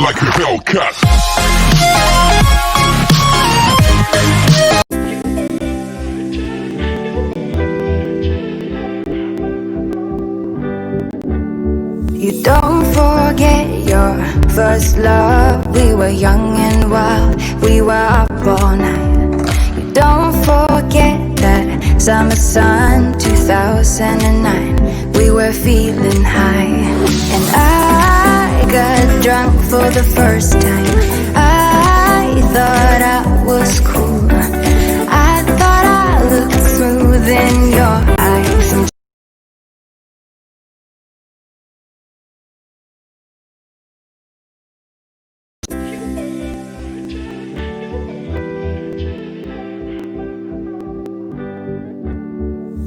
like a Hellcat. You don't forget your first love. We were young and wild, we were up all night. You don't forget that summer sun 2009. We were feeling high, and I got drunk for the first time. I thought I was cool. I thought I looked smooth in your eyes. And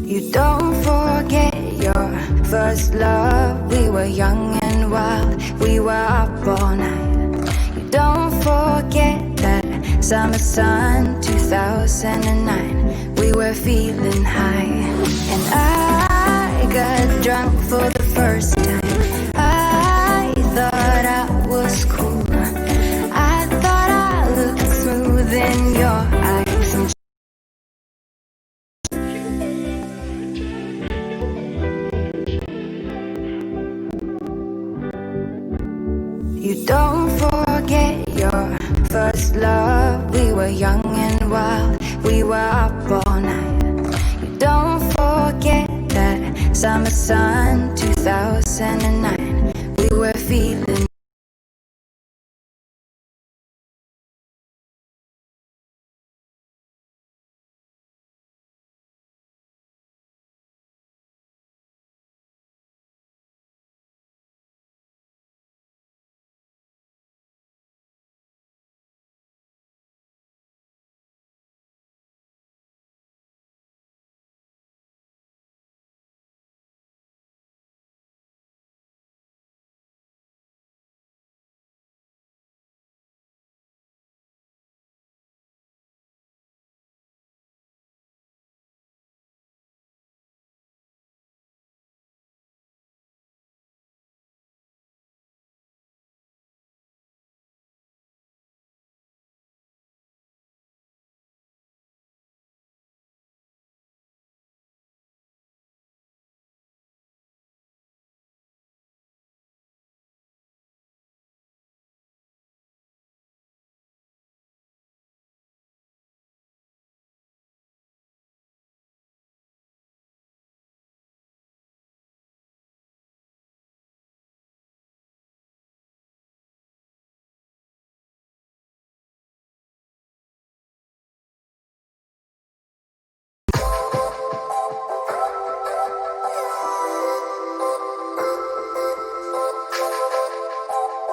you don't forget your first love. We were young and wild, we were up all night. You don't forget that summer sun 2009. We were feeling high, and I got drunk for the first time. I thought I was cool. I thought I looked smooth in your eyes. And you don't forget your first love. We were young and wild, we were up all night. You don't forget that summer sun 2009.